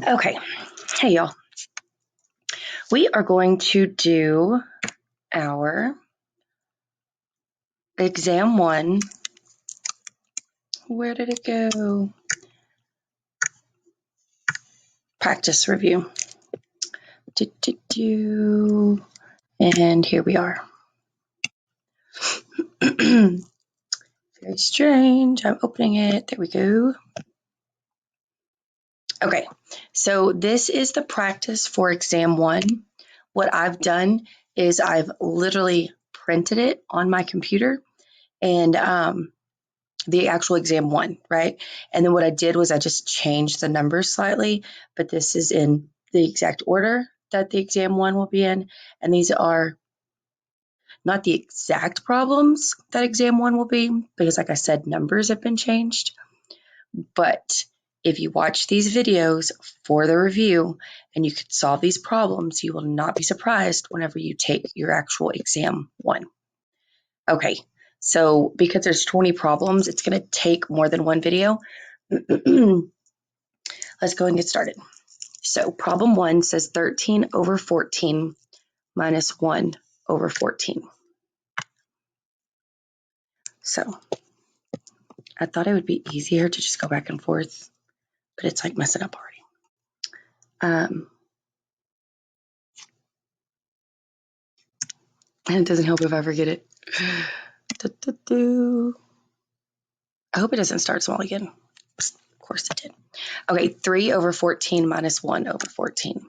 Okay, hey y'all. We are going to do our exam 1. Where did it go? Practice review. And here we are. Very strange. I'm opening it. There we go. Okay, so this is the practice for exam 1. What I've done is I've literally printed it on my computer and the actual exam 1, right? And then what I did was I just changed the numbers slightly, but this is in the exact order that the exam 1 will be in. And these are not the exact problems that exam 1 will be, because like I said, numbers have been changed. But if you watch these videos for the review and you can solve these problems, you will not be surprised whenever you take your actual exam 1. Okay, so because there's 20 problems, it's going to take more than one video. Let's go and get started. So problem 1 says 13 over 14 minus 1 over 14. So I thought it would be easier to just go back and forth, but it's like messing up already. And it doesn't help if I forget it. I hope it doesn't start small again. Of course it did. Okay, 3 over 14 minus 1 over 14.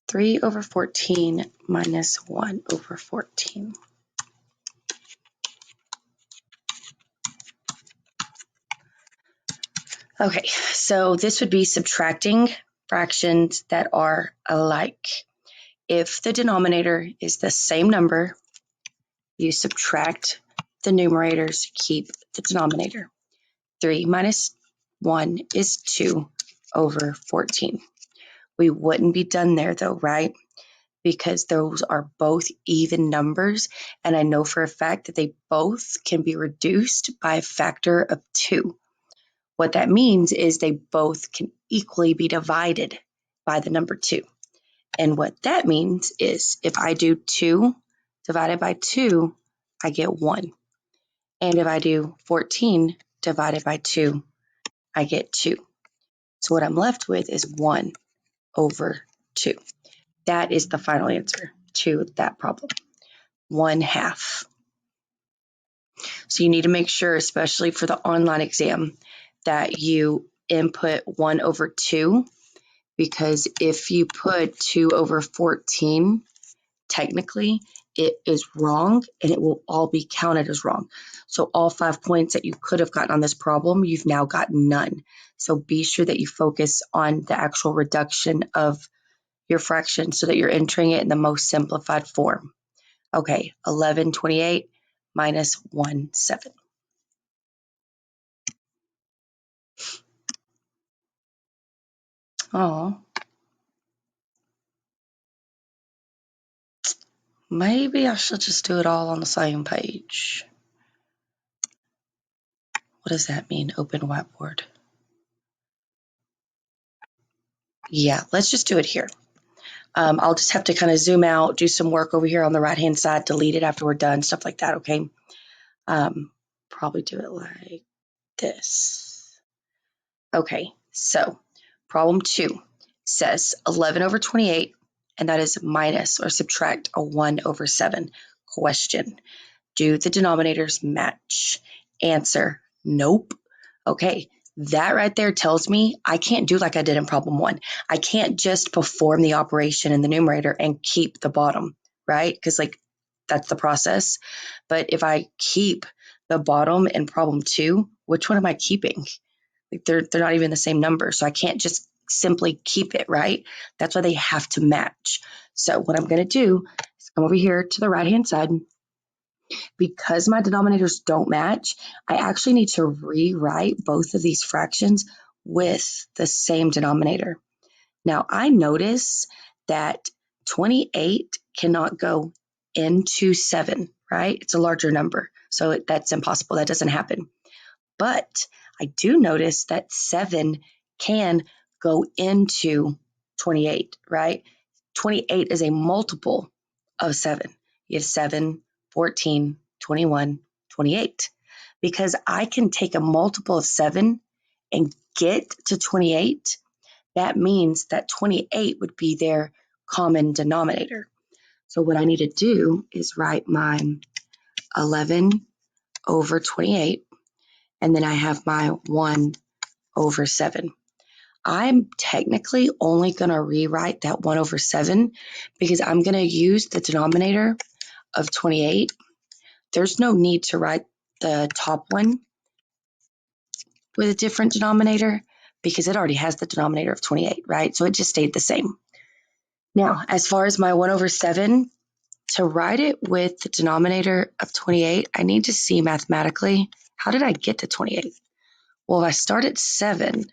3 over 14 minus 1 over 14. Okay, so this would be subtracting fractions that are alike. If the denominator is the same number, you subtract the numerators, keep the denominator. 3 minus 1 is 2 over 14. We wouldn't be done there though, right? Because those are both even numbers, and I know for a fact that they both can be reduced by a factor of 2. What that means is they both can equally be divided by the number 2. And what that means is if I do 2 divided by 2, I get 1. And if I do 14 divided by 2, I get 2. So what I'm left with is 1 over 2. That is the final answer to that problem. 1/2. So you need to make sure, especially for the online exam, that you input 1 over 2, because if you put 2 over 14, technically it is wrong and it will all be counted as wrong. So all 5 points that you could have gotten on this problem, you've now got none. So be sure that you focus on the actual reduction of your fraction so that you're entering it in the most simplified form. Okay, 11/28 minus 1/7. Oh, maybe I should just do it all on the same page. What does that mean? Open whiteboard. Yeah, let's just do it here. I'll just have to kind of zoom out, do some work over here on the right-hand side, delete it after we're done, stuff like that, okay? Probably do it like this. Okay, so problem 2 says 11 over 28, and that is minus or subtract a 1 over 7. Question, do the denominators match? Answer, nope. Okay, that right there tells me I can't do like I did in problem 1. I can't just perform the operation in the numerator and keep the bottom, right? Because like that's the process. But if I keep the bottom in problem 2, which one am I keeping? Like they're not even the same number, so I can't just simply keep it, right? That's why they have to match. So what I'm going to do is come over here to the right-hand side. Because my denominators don't match, I actually need to rewrite both of these fractions with the same denominator. Now, I notice that 28 cannot go into 7, right? It's a larger number, so that's impossible. That doesn't happen. But I do notice that 7 can go into 28, right? 28 is a multiple of 7. You have 7, 14, 21, 28. Because I can take a multiple of 7 and get to 28, that means that 28 would be their common denominator. So what I need to do is write my 11 over 28, and then I have my 1 over 7. I'm technically only going to rewrite that 1 over 7 because I'm going to use the denominator of 28. There's no need to write the top one with a different denominator because it already has the denominator of 28, right? So it just stayed the same. Now, as far as my 1 over 7, to write it with the denominator of 28, I need to see mathematically, how did I get to 28? Well, if I start at 7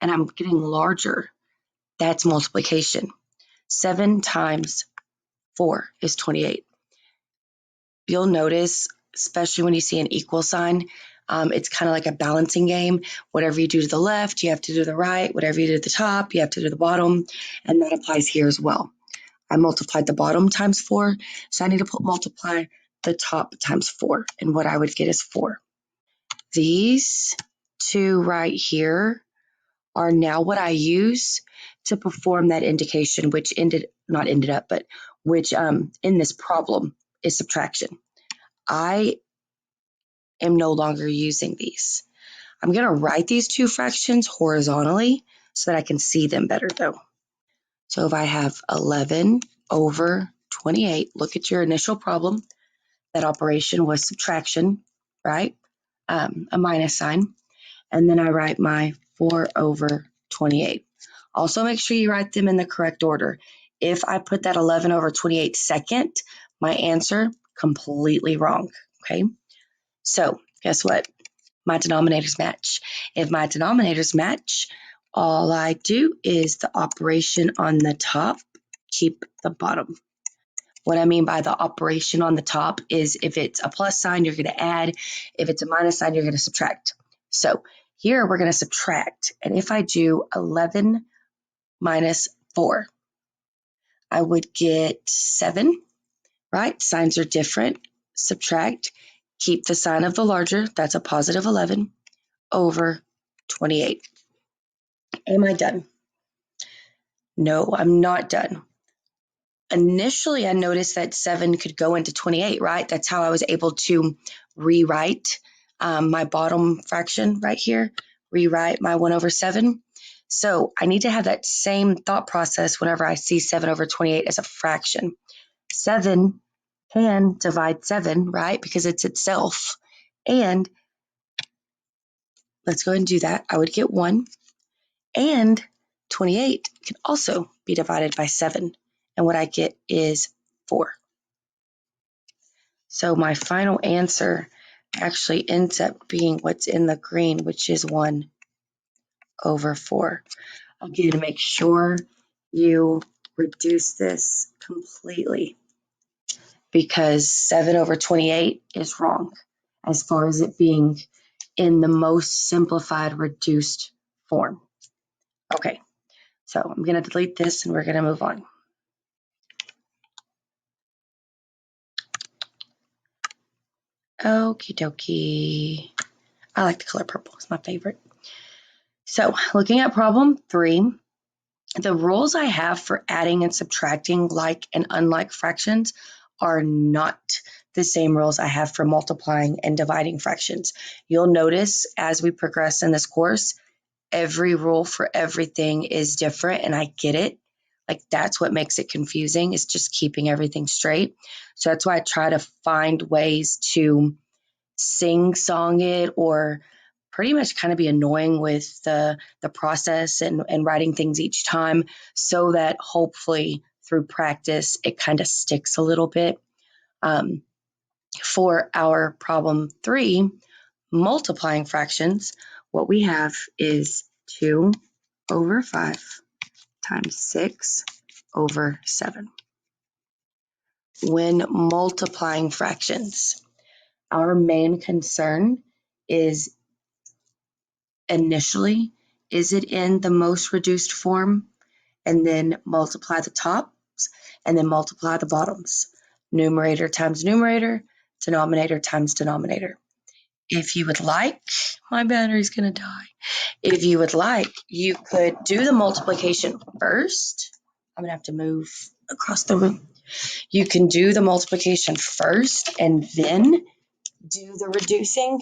and I'm getting larger, that's multiplication. 7 times 4 is 28. You'll notice, especially when you see an equal sign, it's kind of like a balancing game. Whatever you do to the left, you have to do to the right. Whatever you do to the top, you have to do to the bottom. And that applies here as well. I multiplied the bottom times 4, so I need to multiply the top times 4. And what I would get is 4. These two right here are now what I use to perform that indication, which in this problem is subtraction. I am no longer using these. I'm going to write these two fractions horizontally so that I can see them better though. So if I have 11 over 28, look at your initial problem. That operation was subtraction, right? A minus sign. And then I write my 4 over 28. Also make sure you write them in the correct order. If I put that 11 over 28 second, my answer completely wrong, okay? So guess what? My denominators match. If my denominators match, all I do is the operation on the top, keep the bottom. What I mean by the operation on the top is if it's a plus sign, you're going to add. If it's a minus sign, you're going to subtract. So here we're going to subtract. And if I do 11 minus 4, I would get 7, right? Signs are different. Subtract. Keep the sign of the larger. That's a positive 11 over 28. Am I done? No, I'm not done. Initially, I noticed that 7 could go into 28, right? That's how I was able to rewrite my bottom fraction right here, rewrite my 1 over 7. So I need to have that same thought process whenever I see 7 over 28 as a fraction. 7 can divide 7, right? Because it's itself. And let's go ahead and do that. I would get 1. And 28 can also be divided by 7. And what I get is 4. So my final answer actually ends up being what's in the green, which is 1 over 4. Again, make sure you reduce this completely because 7 over 28 is wrong as far as it being in the most simplified reduced form. Okay, so I'm going to delete this and we're going to move on. Okie dokie. I like the color purple. It's my favorite. So looking at problem 3, the rules I have for adding and subtracting like and unlike fractions are not the same rules I have for multiplying and dividing fractions. You'll notice as we progress in this course, every rule for everything is different, and I get it. Like that's what makes it confusing, is just keeping everything straight. So that's why I try to find ways to sing-song it or pretty much kind of be annoying with the process and writing things each time so that hopefully through practice it kind of sticks a little bit. For our problem 3, multiplying fractions, what we have is 2 over 5 times 6 over 7. When multiplying fractions, our main concern is initially is it in the most reduced form? And then multiply the tops, and then multiply the bottoms. Numerator times numerator, denominator times denominator. If you would like, my battery's gonna die. If you would like, you could do the multiplication first. I'm gonna have to move across the room. You can do the multiplication first and then do the reducing.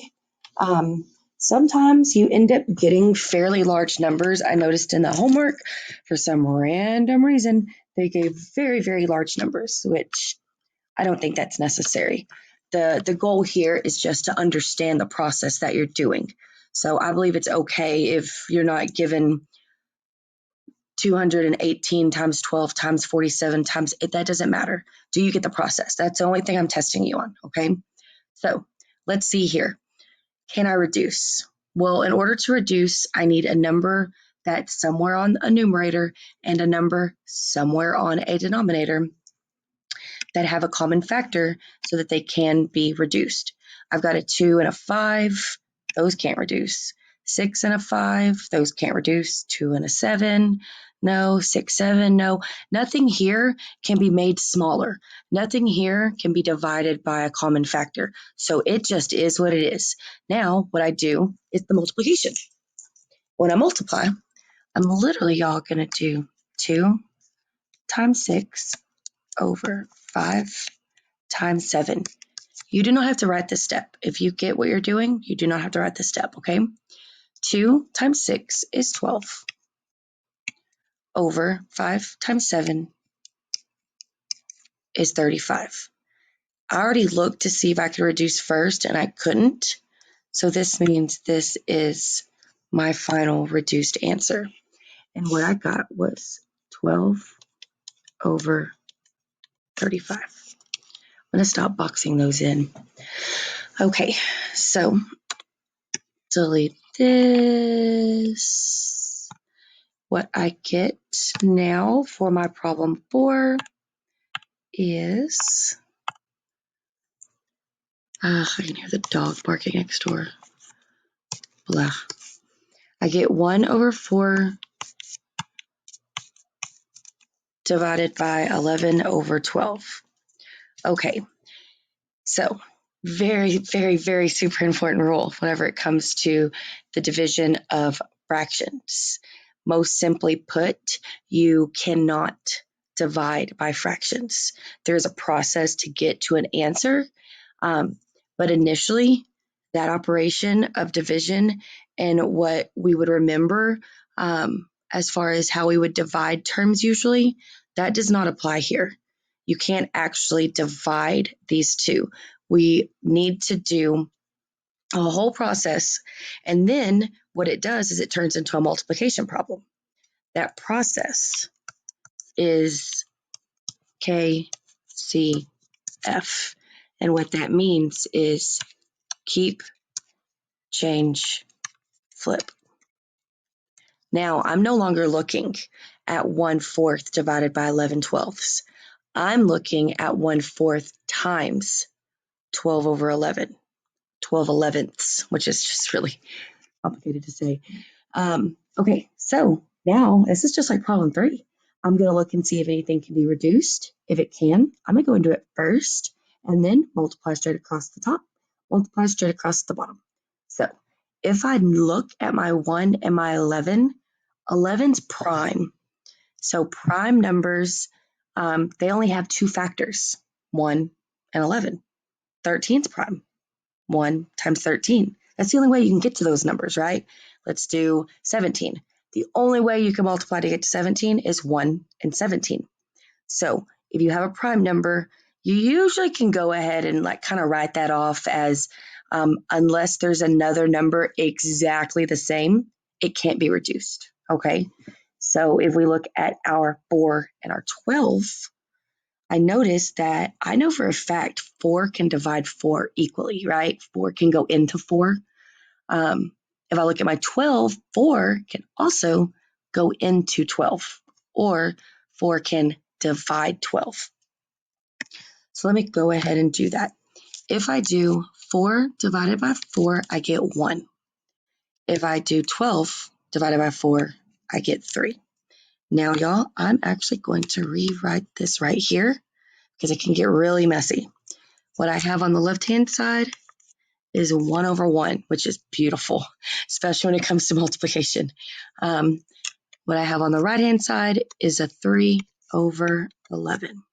Sometimes you end up getting fairly large numbers. I noticed in the homework, for some random reason, they gave very, very large numbers, which I don't think that's necessary. The goal here is just to understand the process that you're doing. So I believe it's okay if you're not given 218 times 12 times 47 times, that doesn't matter. Do you get the process? That's the only thing I'm testing you on, okay? So let's see here. Can I reduce? Well, in order to reduce, I need a number that's somewhere on a numerator and a number somewhere on a denominator that have a common factor so that they can be reduced. I've got a 2 and a 5. Those can't reduce. 6 and a 5. Those can't reduce. 2 and a 7. No. 6, 7. No. Nothing here can be made smaller. Nothing here can be divided by a common factor. So it just is what it is. Now, what I do is the multiplication. When I multiply, I'm literally, y'all, going to do 2 times 6 over 5 times 7. You do not have to write this step. If you get what you're doing, you do not have to write this step, okay? 2 times 6 is 12 over 5 times 7 is 35. I already looked to see if I could reduce first, and I couldn't. So this means this is my final reduced answer. And what I got was 12 over 35. I'm going to stop boxing those in. Okay, so delete this. What I get now for my problem 4 is, I can hear the dog barking next door. Blah. I get 1 over 4 divided by 11 over 12. Okay, so very, very, very super important rule whenever it comes to the division of fractions. Most simply put, you cannot divide by fractions. There's a process to get to an answer, but initially, that operation of division and what we would remember as far as how we would divide terms usually, that does not apply here. You can't actually divide these two. We need to do a whole process, and then what it does is it turns into a multiplication problem. That process is KCF, and what that means is keep, change, flip. Now, I'm no longer looking at 1/4 divided by 11/12. I'm looking at 1/4 times 12 over 11, 12 elevenths, which is just really complicated to say. Okay, so now this is just like problem 3. I'm going to look and see if anything can be reduced. If it can, I'm going to go and do it first, and then multiply straight across the top, multiply straight across the bottom. So if I look at my 1 and my 11, 11's prime. So prime numbers, they only have 2 factors, 1 and 11. 13's prime, 1 times 13. That's the only way you can get to those numbers, right? Let's do 17. The only way you can multiply to get to 17 is 1 and 17. So if you have a prime number, you usually can go ahead and kind of write that off as unless there's another number exactly the same, it can't be reduced, okay? So if we look at our 4 and our 12, I noticed that I know for a fact 4 can divide 4 equally, right? 4 can go into 4. If I look at my 12, 4 can also go into 12, or 4 can divide 12. So let me go ahead and do that. If I do 4 divided by 4, I get 1. If I do 12 divided by 4, I get 3. Now, y'all, I'm actually going to rewrite this right here because it can get really messy. What I have on the left-hand side is 1 over 1, which is beautiful, especially when it comes to multiplication. What I have on the right-hand side is a 3 over 11.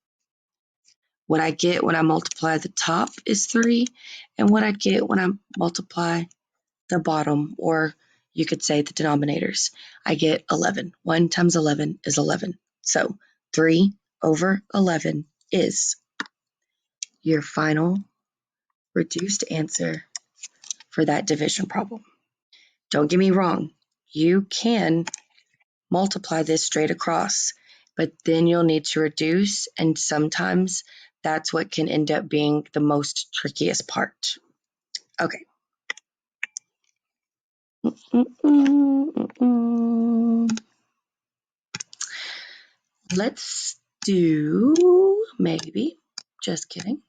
What I get when I multiply the top is 3, and what I get when I multiply the bottom, or you could say the denominators, I get 11. 1 times 11 is 11. So 3 over 11 is your final reduced answer for that division problem. Don't get me wrong, you can multiply this straight across, but then you'll need to reduce, and sometimes that's what can end up being the most trickiest part. Okay. Let's do, maybe, just kidding.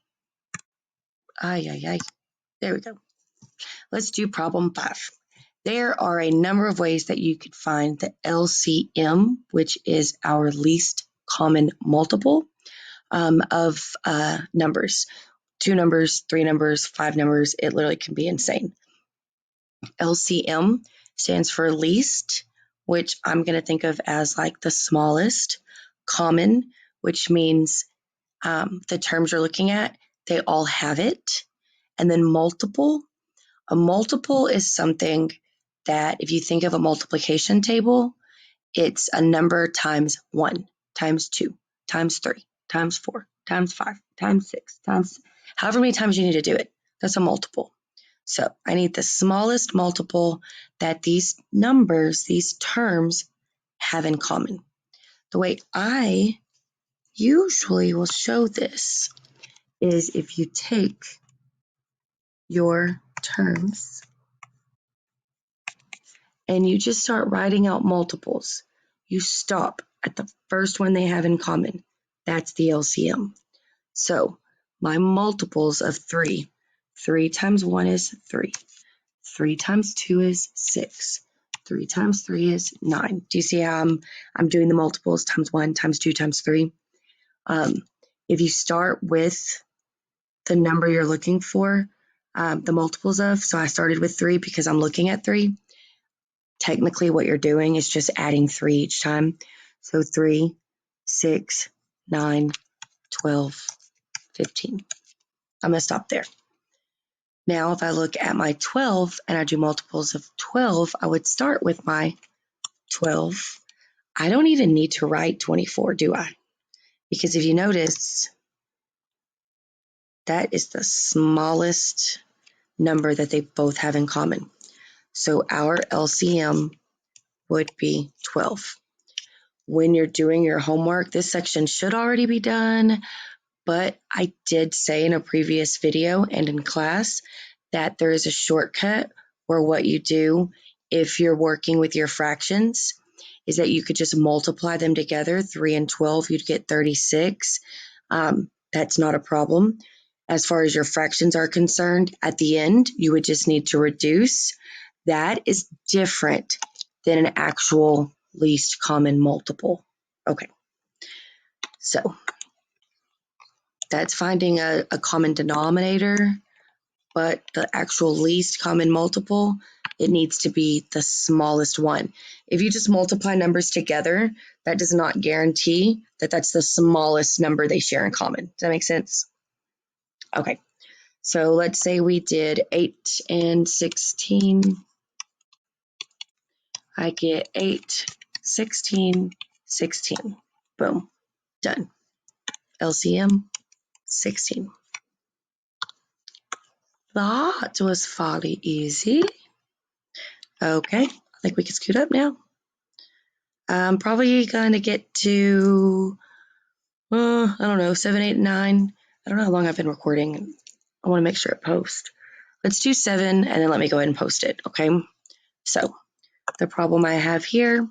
There we go. Let's do problem 5. There are a number of ways that you could find the LCM, which is our least common multiple of numbers. 2 numbers, 3 numbers, 5 numbers, it literally can be insane. LCM stands for least, which I'm going to think of as like the smallest. Common, which means the terms you're looking at, they all have it. And then multiple. A multiple is something that if you think of a multiplication table, it's a number times 1, times 2, times 3, times 4, times 5, times 6, times however many times you need to do it. That's a multiple. So I need the smallest multiple that these numbers, these terms have in common. The way I usually will show this is if you take your terms and you just start writing out multiples. You stop at the first one they have in common. That's the LCM. So my multiples of 3. 3 times 1 is 3. 3 times 2 is 6. 3 times 3 is 9. Do you see how I'm doing the multiples times 1, times 2, times 3? If you start with the number you're looking for, the multiples of, so I started with 3 because I'm looking at 3. Technically, what you're doing is just adding 3 each time. So 3, 6, 9, 12, 15. I'm going to stop there. Now, if I look at my 12 and I do multiples of 12, I would start with my 12. I don't even need to write 24, do I? Because if you notice, that is the smallest number that they both have in common. So our LCM would be 12. When you're doing your homework, this section should already be done, but I did say in a previous video and in class that there is a shortcut where what you do if you're working with your fractions is that you could just multiply them together. 3 and 12, you'd get 36. That's not a problem. As far as your fractions are concerned, at the end, you would just need to reduce. That is different than an actual least common multiple. Okay, so that's finding a common denominator, but the actual least common multiple, it needs to be the smallest one. If you just multiply numbers together, that does not guarantee that that's the smallest number they share in common. Does that make sense? Okay, so let's say we did 8 and 16. I get 8, 16, 16. Boom, done. LCM, 16. That was fairly easy. Okay, I think we can scoot up now. I'm probably going to get to, I don't know, 7, 8, 9. I don't know how long I've been recording. I want to make sure it posts. Let's do 7, and then let me go ahead and post it, okay? So the problem I have here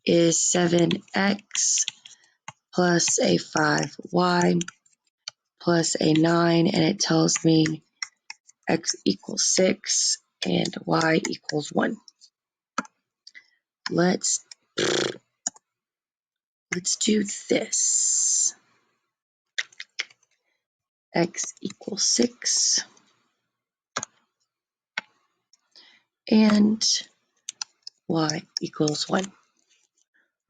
is 7x plus a 5y plus a 9, and it tells me x equals 6 and y equals 1. let's do this. X equals 6 and y equals 1.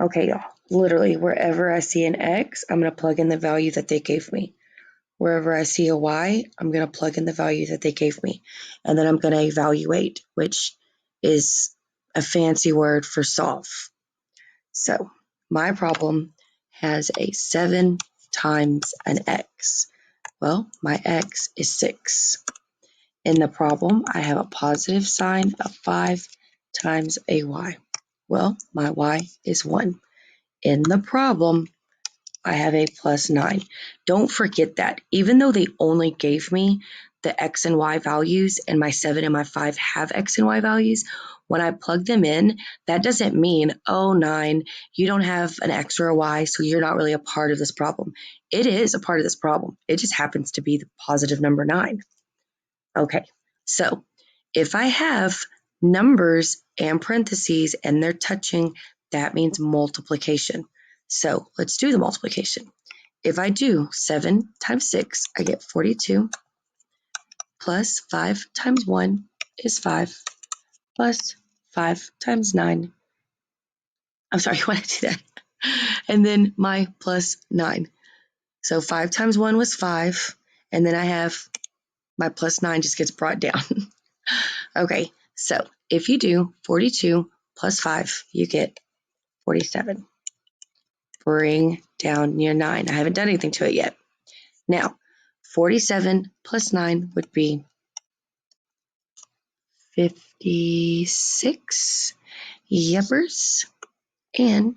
Okay, y'all. Literally, wherever I see an X, I'm going to plug in the value that they gave me. Wherever I see a Y, I'm going to plug in the value that they gave me. And then I'm going to evaluate, which is a fancy word for solve. So my problem has a 7 times an X. Well, my X is 6. In the problem, I have a positive sign of 5 times a Y. Well, my Y is 1. In the problem, I have a plus 9. Don't forget that. Even though they only gave me the X and Y values and my 7 and my 5 have X and Y values, when I plug them in, that doesn't mean, oh, 9, you don't have an X or a Y, so you're not really a part of this problem. It is a part of this problem. It just happens to be the positive number 9. Okay, so if I have numbers and parentheses and they're touching, that means multiplication. So let's do the multiplication. If I do 7 times 6, I get 42, plus 5 times 1 is 5, plus 5 times 9. I'm sorry, why did I do that? And then my plus 9. So 5 times 1 was 5, and then I have my plus 9 just gets brought down. Okay, so if you do 42 plus 5, you get 47. Bring down your 9. I haven't done anything to it yet. Now, 47 plus 9 would be 56. Yepers. And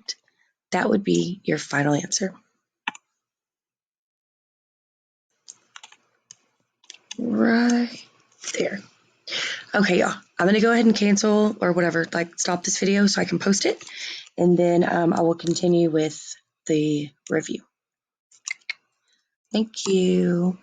that would be your final answer. Right there. Okay, y'all. I'm going to go ahead and cancel or whatever, stop this video so I can post it. And then I will continue with the review. Thank you.